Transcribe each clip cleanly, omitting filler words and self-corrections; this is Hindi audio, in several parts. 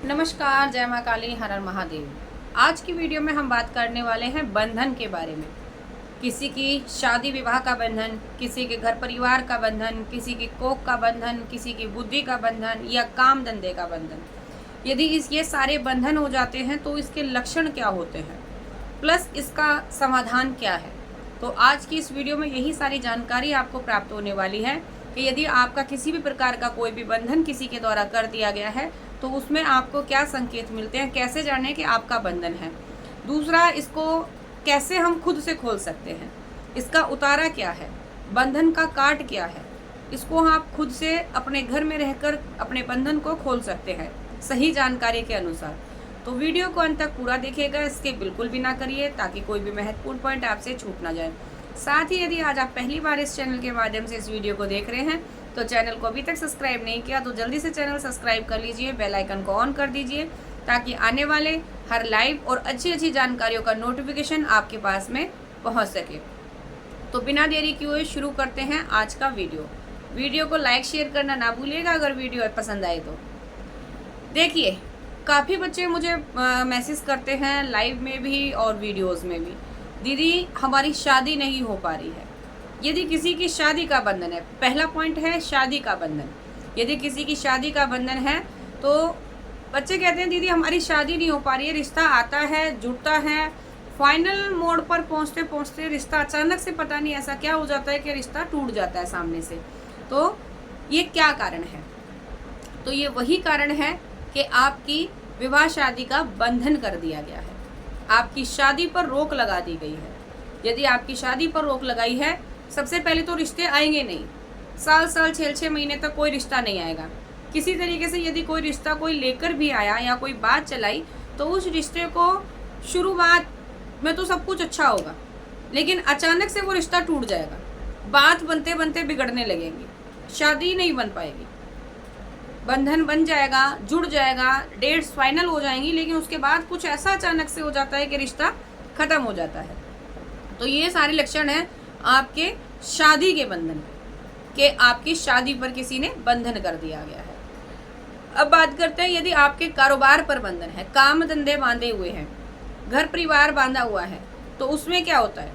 नमस्कार, जय माँ काली, हर हर महादेव। आज की वीडियो में हम बात करने वाले हैं बंधन के बारे में। किसी की शादी विवाह का बंधन, किसी के घर परिवार का बंधन, किसी की कोख का बंधन, किसी की बुद्धि का बंधन या काम धंधे का बंधन। यदि ये सारे बंधन हो जाते हैं तो इसके लक्षण क्या होते हैं, प्लस इसका समाधान क्या है। तो आज की इस वीडियो में यही सारी जानकारी आपको प्राप्त होने वाली है कि यदि आपका किसी भी प्रकार का कोई भी बंधन किसी के द्वारा कर दिया गया है तो उसमें आपको क्या संकेत मिलते हैं, कैसे जाने कि आपका बंधन है। दूसरा, इसको कैसे हम खुद से खोल सकते हैं, इसका उतारा क्या है, बंधन का काट क्या है, इसको आप खुद से अपने घर में रहकर अपने बंधन को खोल सकते हैं सही जानकारी के अनुसार। तो वीडियो को अंत तक पूरा देखिएगा, स्किप बिल्कुल भी ना करिए ताकि कोई भी महत्वपूर्ण पॉइंट आपसे छूट ना जाए। साथ ही यदि आज आप पहली बार इस चैनल के माध्यम से इस वीडियो को देख रहे हैं तो चैनल को अभी तक सब्सक्राइब नहीं किया तो जल्दी से चैनल सब्सक्राइब कर लीजिए, बेल आइकन को ऑन कर दीजिए ताकि आने वाले हर लाइव और अच्छी जानकारियों का नोटिफिकेशन आपके पास में पहुंच सके। तो बिना देरी किए हुए शुरू करते हैं आज का वीडियो को लाइक शेयर करना ना भूलिएगा अगर वीडियो पसंद आए तो। देखिए, काफ़ी बच्चे मुझे मैसेज करते हैं लाइव में भी और वीडियोज़ में भी, दीदी हमारी शादी नहीं हो पा रही है। यदि किसी की शादी का बंधन है, पहला पॉइंट है शादी का बंधन। यदि किसी की शादी का बंधन है तो बच्चे कहते हैं दीदी हमारी शादी नहीं हो पा रही है, रिश्ता आता है, जुड़ता है, फाइनल मोड़ पर पहुंचते पहुंचते रिश्ता अचानक से पता नहीं ऐसा क्या हो जाता है कि रिश्ता टूट जाता है सामने से। तो ये क्या कारण है? तो ये वही कारण है कि आपकी विवाह शादी का बंधन कर दिया गया है, आपकी शादी पर रोक लगा दी गई है। यदि आपकी शादी पर रोक लगाई है, सबसे पहले तो रिश्ते आएंगे नहीं, साल 6-6 महीने तक कोई रिश्ता नहीं आएगा। किसी तरीके से यदि कोई रिश्ता कोई लेकर भी आया या कोई बात चलाई तो उस रिश्ते को शुरुआत में तो सब कुछ अच्छा होगा, लेकिन अचानक से वो रिश्ता टूट जाएगा, बात बनते बनते बिगड़ने लगेंगी, शादी नहीं बन पाएगी। बंधन बन जाएगा, जुड़ जाएगा, डेट्स फाइनल हो जाएंगी, लेकिन उसके बाद कुछ ऐसा अचानक से हो जाता है कि रिश्ता खत्म हो जाता है। तो ये सारे लक्षण हैं आपके शादी के बंधन के, आपकी शादी पर किसी ने बंधन कर दिया गया है। अब बात करते हैं यदि आपके कारोबार पर बंधन है, काम धंधे बांधे हुए हैं, घर परिवार बांधा हुआ है, तो उसमें क्या होता है।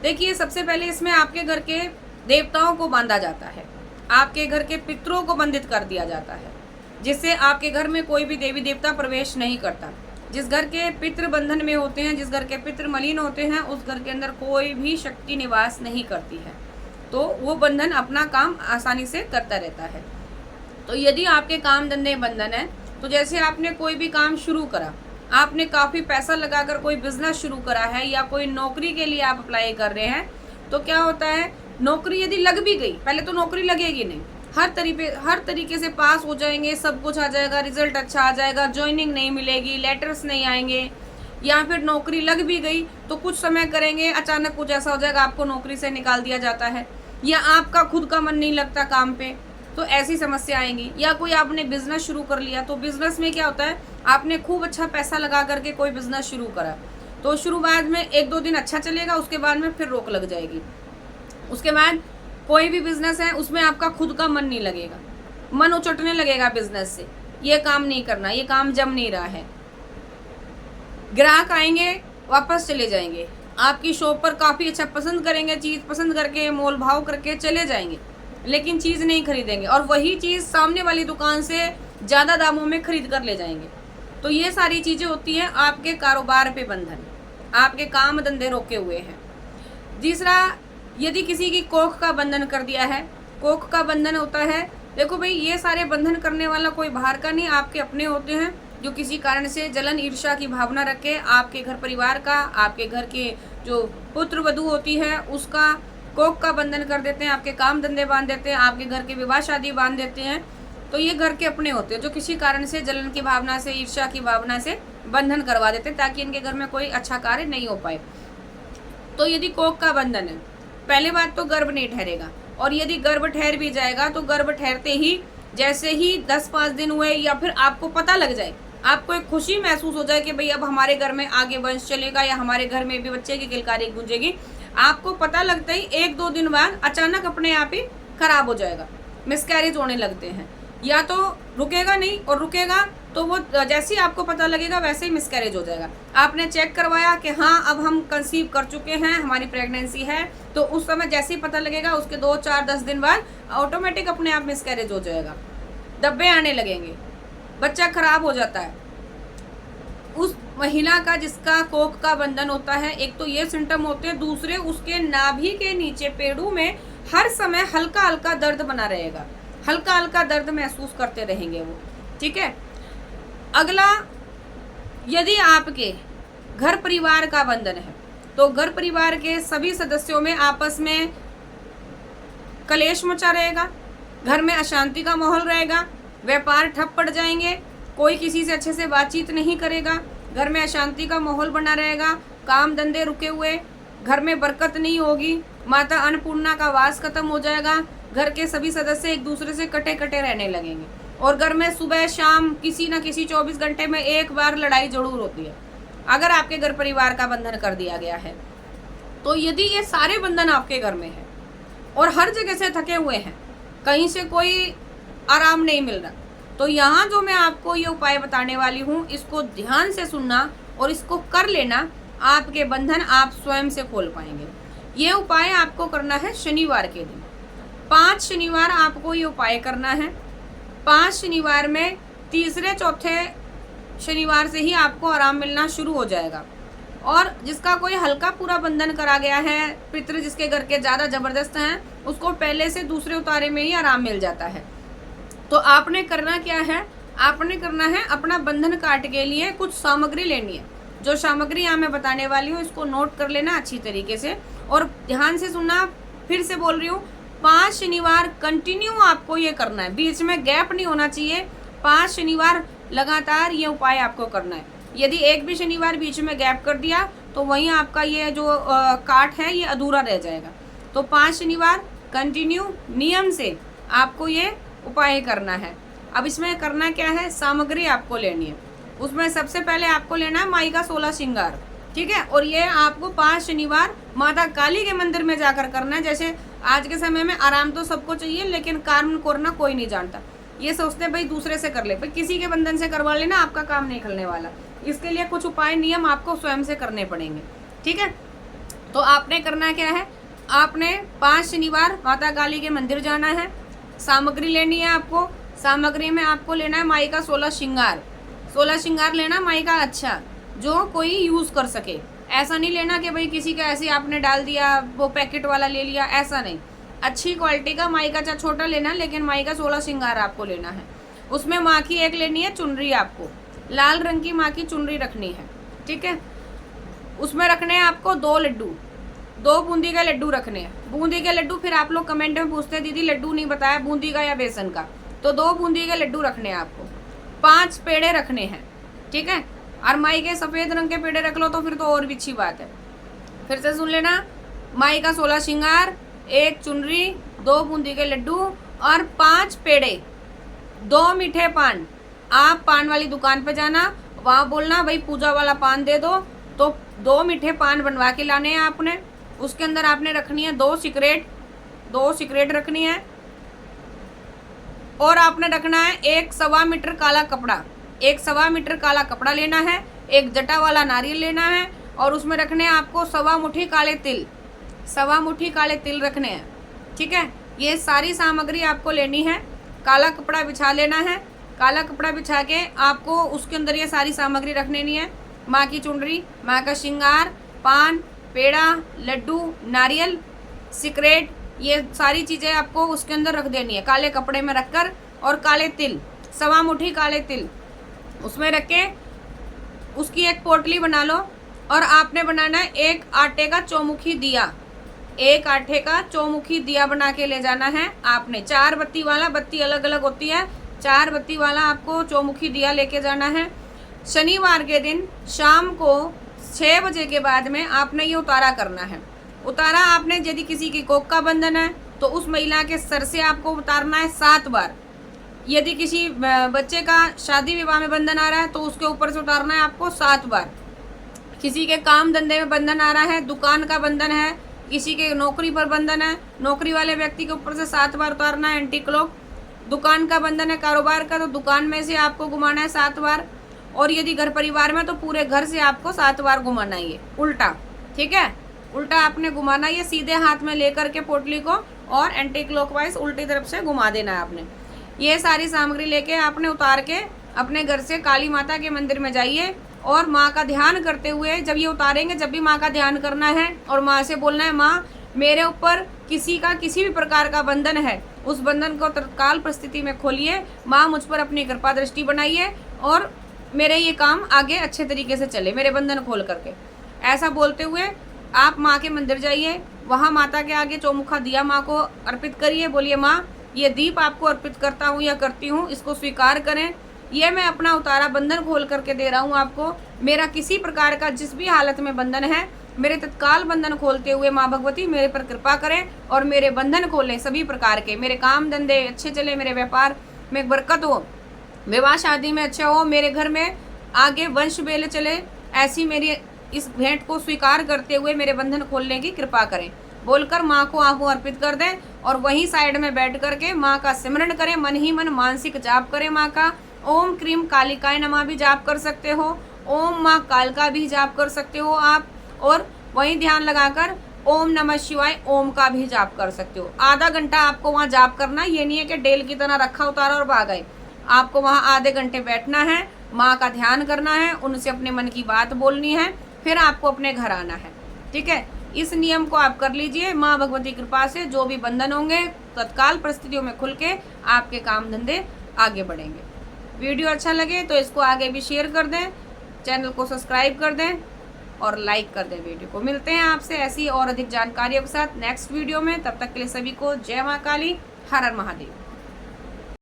देखिए, सबसे पहले इसमें आपके घर के देवताओं को बांधा जाता है, आपके घर के पितरों को बंधित कर दिया जाता है, जिससे आपके घर में कोई भी देवी देवता प्रवेश नहीं करता। जिस घर के पितृ बंधन में होते हैं, जिस घर के पितृ मलिन होते हैं, उस घर के अंदर कोई भी शक्ति निवास नहीं करती है, तो वो बंधन अपना काम आसानी से करता रहता है। तो यदि आपके काम धंधे बंधन है, तो जैसे आपने कोई भी काम शुरू करा, आपने काफ़ी पैसा लगाकर कोई बिजनेस शुरू करा है या कोई नौकरी के लिए आप अप्लाई कर रहे हैं, तो क्या होता है, नौकरी यदि लग भी गई, पहले तो नौकरी लगेगी नहीं, हर तरीके से पास हो जाएंगे, सब कुछ आ जाएगा, रिजल्ट अच्छा आ जाएगा, ज्वाइनिंग नहीं मिलेगी, लेटर्स नहीं आएंगे, या फिर नौकरी लग भी गई तो कुछ समय करेंगे, अचानक कुछ ऐसा हो जाएगा आपको नौकरी से निकाल दिया जाता है, या आपका खुद का मन नहीं लगता काम पे, तो ऐसी समस्या आएंगी। या कोई आपने बिजनेस शुरू कर लिया, तो बिजनेस में क्या होता है, आपने खूब अच्छा पैसा लगा करके कोई बिजनेस शुरू करा, तो शुरुआत में 1-2 दिन अच्छा चलेगा, उसके बाद में फिर रोक लग जाएगी। उसके बाद कोई भी बिजनेस है उसमें आपका खुद का मन नहीं लगेगा, मन उचटने लगेगा बिजनेस से, ये काम नहीं करना, ये काम जम नहीं रहा है, ग्राहक आएंगे वापस चले जाएंगे, आपकी शॉप पर काफ़ी अच्छा पसंद करेंगे, चीज़ पसंद करके मोल भाव करके चले जाएंगे, लेकिन चीज़ नहीं खरीदेंगे और वही चीज़ सामने वाली दुकान से ज़्यादा दामों में खरीद कर ले जाएंगे। तो ये सारी चीज़ें होती हैं आपके कारोबार पे बंधन, आपके काम धंधे रोके हुए हैं। तीसरा, यदि किसी की कोख का बंधन कर दिया है, कोख का बंधन होता है, देखो भाई, ये सारे बंधन करने वाला कोई बाहर का नहीं, आपके अपने होते हैं जो किसी कारण से जलन ईर्ष्या की भावना रखे आपके घर परिवार का, आपके घर के जो पुत्र वधू होती है उसका कोख का बंधन कर देते हैं, आपके काम धंधे बांध देते हैं, आपके घर के विवाह शादी बांध देते हैं। तो ये घर के अपने होते हैं जो किसी कारण से जलन की भावना से, ईर्ष्या की भावना से बंधन करवा देते हैं ताकि इनके घर में कोई अच्छा कार्य नहीं हो पाए। तो यदि कोख का बंधन है, पहले बात तो गर्भ नहीं ठहरेगा, और यदि गर्भ ठहर भी जाएगा तो गर्भ ठहरते ही जैसे ही 10-5 दिन हुए या फिर आपको पता लग जाए, आपको एक खुशी महसूस हो जाए कि भाई अब हमारे घर में आगे वंश चलेगा या हमारे घर में भी बच्चे की किलकारी गूंजेगी, आपको पता लगता ही 1-2 दिन बाद अचानक अपने आप ही खराब हो जाएगा, मिसकैरेज होने लगते हैं। या तो रुकेगा नहीं, और रुकेगा तो वो जैसे ही आपको पता लगेगा वैसे ही मिसकैरेज हो जाएगा। आपने चेक करवाया कि हाँ अब हम कंसीव कर चुके हैं, हमारी प्रेगनेंसी है, तो उस समय जैसे ही पता लगेगा उसके 2, 4, 10 दिन बाद ऑटोमेटिक अपने आप मिसकैरेज हो जाएगा, धब्बे आने लगेंगे, बच्चा खराब हो जाता है। उस महिला का जिसका कोख का बंधन होता है, एक तो ये सिम्टम होते हैं, दूसरे उसके नाभि के नीचे पेड़ों में हर समय हल्का हल्का दर्द बना रहेगा, हल्का हल्का दर्द महसूस करते रहेंगे वो। ठीक है। अगला, यदि आपके घर परिवार का बंधन है तो घर परिवार के सभी सदस्यों में आपस में कलेश मचा रहेगा, घर में अशांति का माहौल रहेगा, व्यापार ठप पड़ जाएंगे, कोई किसी से अच्छे से बातचीत नहीं करेगा, घर में अशांति का माहौल बना रहेगा, काम धंधे रुके हुए, घर में बरकत नहीं होगी, माता अन्नपूर्णा का वास खत्म हो जाएगा, घर के सभी सदस्य एक दूसरे से कटे कटे रहने लगेंगे, और घर में सुबह शाम किसी न किसी 24 घंटे में एक बार लड़ाई जरूर होती है अगर आपके घर परिवार का बंधन कर दिया गया है। तो यदि ये सारे बंधन आपके घर में है और हर जगह से थके हुए हैं, कहीं से कोई आराम नहीं मिल रहा, तो यहाँ जो मैं आपको ये उपाय बताने वाली हूँ, इसको ध्यान से सुनना और इसको कर लेना, आपके बंधन आप स्वयं से खोल पाएंगे। ये उपाय आपको करना है शनिवार के दिन। 5 शनिवार आपको ये उपाय करना है। 5 शनिवार में तीसरे चौथे शनिवार से ही आपको आराम मिलना शुरू हो जाएगा। और जिसका कोई हल्का पूरा बंधन करा गया है, पितृ जिसके घर के ज़्यादा जबरदस्त हैं, उसको पहले से दूसरे उतारे में ही आराम मिल जाता है। तो आपने करना क्या है, आपने करना है अपना बंधन काट के लिए कुछ सामग्री लेनी है। जो सामग्री यहाँ मैं बताने वाली हूँ इसको नोट कर लेना अच्छी तरीके से और ध्यान से सुनना। फिर से बोल रही हूँ, 5 शनिवार कंटिन्यू आपको ये करना है, बीच में गैप नहीं होना चाहिए। 5 शनिवार लगातार ये उपाय आपको करना है। यदि एक भी शनिवार बीच में गैप कर दिया तो वहीं आपका ये जो काट है ये अधूरा रह जाएगा। तो 5 शनिवार कंटिन्यू नियम से आपको ये उपाय करना है। अब इसमें करना क्या है, सामग्री आपको लेनी है। उसमें सबसे पहले आपको लेना है माई का 16 श्रृंगार। ठीक है। और ये आपको 5 शनिवार माता काली के मंदिर में जाकर करना है। जैसे आज के समय में आराम तो सबको चाहिए, लेकिन काम करना कोई नहीं जानता। ये सोचते हैं भाई दूसरे से कर ले, भाई किसी के बंधन से करवा लेना, आपका काम नहीं खलने वाला। इसके लिए कुछ उपाय नियम आपको स्वयं से करने पड़ेंगे। ठीक है। तो आपने करना क्या है, आपने 5 शनिवार माता काली के मंदिर जाना है, सामग्री लेनी है आपको। सामग्री में आपको लेना है माई का 16 श्रृंगार। 16 श्रृंगार लेना माई का अच्छा, जो कोई यूज़ कर सके। ऐसा नहीं लेना कि भाई किसी का ऐसे आपने डाल दिया, वो पैकेट वाला ले लिया, ऐसा नहीं। अच्छी क्वालिटी का माई का छोटा लेना, लेकिन माई का 16 श्रृंगार आपको लेना है। उसमें माँ की एक लेनी है चुनरी, आपको लाल रंग की माँ की चुनरी रखनी है। ठीक है। उसमें रखने हैं आपको 2 लड्डू, 2 बूंदी के लड्डू रखने हैं। बूंदी के लड्डू, फिर आप लोग कमेंट में पूछते हैं दीदी लड्डू नहीं बताया, बूंदी का या बेसन का, तो 2 बूंदी के लड्डू रखने हैं आपको। 5 पेड़े रखने हैं। ठीक है। और माई के सफ़ेद रंग के पेड़े रख लो तो फिर तो और भी अच्छी बात है। फिर से सुन लेना, माई का 16 श्रृंगार, 1 चुनरी, 2 बूंदी के लड्डू और 5 पेड़े, 2 मीठे पान। आप पान वाली दुकान पे जाना, वहाँ बोलना भाई पूजा वाला पान दे दो, तो 2 मीठे पान बनवा के लाने हैं आपने। उसके अंदर आपने रखनी है 2 सिगरेट रखनी है। और आपने रखना है 1 सवा मीटर काला कपड़ा, 1 सवा मीटर काला कपड़ा लेना है। 1 जटा वाला नारियल लेना है और उसमें रखने हैं आपको 1.25 मुट्ठी काले तिल, 1.25 मुट्ठी काले तिल रखने हैं। ठीक है। ये सारी सामग्री आपको लेनी है। काला कपड़ा बिछा लेना है। काला कपड़ा बिछा के आपको उसके अंदर ये सारी सामग्री रख लेनी है। माँ की चुनरी, माँ का श्रृंगार, पान, पेड़ा, लड्डू, नारियल, सिगरेट, ये सारी चीज़ें आपको उसके अंदर रख देनी है काले कपड़े में रखकर। और काले तिल, 1.25 मुट्ठी काले तिल उसमें रख के उसकी एक पोटली बना लो। और आपने बनाना है 1 आटे का चौमुखी दिया, 1 आटे का चौमुखी दिया बना के ले जाना है आपने। 4 बत्ती वाला, बत्ती अलग अलग होती है, 4 बत्ती वाला आपको चौमुखी दिया लेके जाना है। शनिवार के दिन शाम को 6 बजे के बाद में आपने ये उतारा करना है। उतारा आपने, यदि किसी की कोख का बंधन है तो उस महिला के सर से आपको उतारना है 7 बार। यदि किसी बच्चे का शादी विवाह में बंधन आ रहा है तो उसके ऊपर से उतारना है आपको 7 बार। किसी के काम धंधे में बंधन आ रहा है, दुकान का बंधन है, किसी के नौकरी पर बंधन है, नौकरी वाले व्यक्ति के ऊपर से 7 बार उतारना है एंटी क्लॉक। दुकान का बंधन है कारोबार का, तो दुकान में से आपको घुमाना है 7 बार, और यदि घर परिवार में तो पूरे घर से आपको 7 बार घुमाना ही है उल्टा। ठीक है, उल्टा आपने घुमाना, ये सीधे हाथ में लेकर के पोटली को और एंटी क्लॉकवाइज उल्टी तरफ से घुमा देना है आपने। ये सारी सामग्री लेके आपने उतार के अपने घर से काली माता के मंदिर में जाइए और माँ का ध्यान करते हुए, जब ये उतारेंगे जब भी माँ का ध्यान करना है और माँ से बोलना है, माँ मेरे ऊपर किसी भी प्रकार का बंधन है, उस बंधन को तत्काल परिस्थिति में खोलिए, माँ मुझ पर अपनी कृपा दृष्टि बनाइए और मेरे ये काम आगे अच्छे तरीके से चले, मेरे बंधन खोल करके। ऐसा बोलते हुए आप माँ के मंदिर जाइए, वहाँ माता के आगे चौमुखा दिया माँ को अर्पित करिए, बोलिए माँ ये दीप आपको अर्पित करता हूँ या करती हूँ, इसको स्वीकार करें, ये मैं अपना उतारा बंधन खोल करके दे रहा हूँ आपको। मेरा किसी प्रकार का जिस भी हालत में बंधन है, मेरे तत्काल बंधन खोलते हुए माँ भगवती मेरे पर कृपा करें और मेरे बंधन खोलें सभी प्रकार के, मेरे काम धंधे अच्छे चले, मेरे व्यापार में बरकत हो, विवाह शादी में अच्छा हो, मेरे घर में आगे वंश बेले चले, ऐसी मेरी इस भेंट को स्वीकार करते हुए मेरे बंधन खोलने की कृपा करें बोलकर माँ को आंखों अर्पित कर दें और वहीं साइड में बैठ करके माँ का सिमरन करें, मन ही मन मानसिक जाप करें माँ का। ओम क्रीम कालिकाय नमः भी जाप कर सकते हो, ओम माँ कालका भी जाप कर सकते हो आप, और वहीं ध्यान लगाकर ओम नमः शिवाय ओम का भी जाप कर सकते हो। आधा घंटा आपको वहाँ जाप करना, ये नहीं है कि डेल की तरह रखा उतारा और भाग गए। आपको वहाँ आधे घंटे बैठना है, माँ का ध्यान करना है, उनसे अपने मन की बात बोलनी है, फिर आपको अपने घर आना है। ठीक है, इस नियम को आप कर लीजिए, माँ भगवती कृपा से जो भी बंधन होंगे तत्काल परिस्थितियों में खुल के आपके काम धंधे आगे बढ़ेंगे। वीडियो अच्छा लगे तो इसको आगे भी शेयर कर दें, चैनल को सब्सक्राइब कर दें और लाइक कर दें वीडियो को। मिलते हैं आपसे ऐसी और अधिक जानकारियों के साथ नेक्स्ट वीडियो में, तब तक के लिए सभी को जय माँ काली, हर हर महादेव।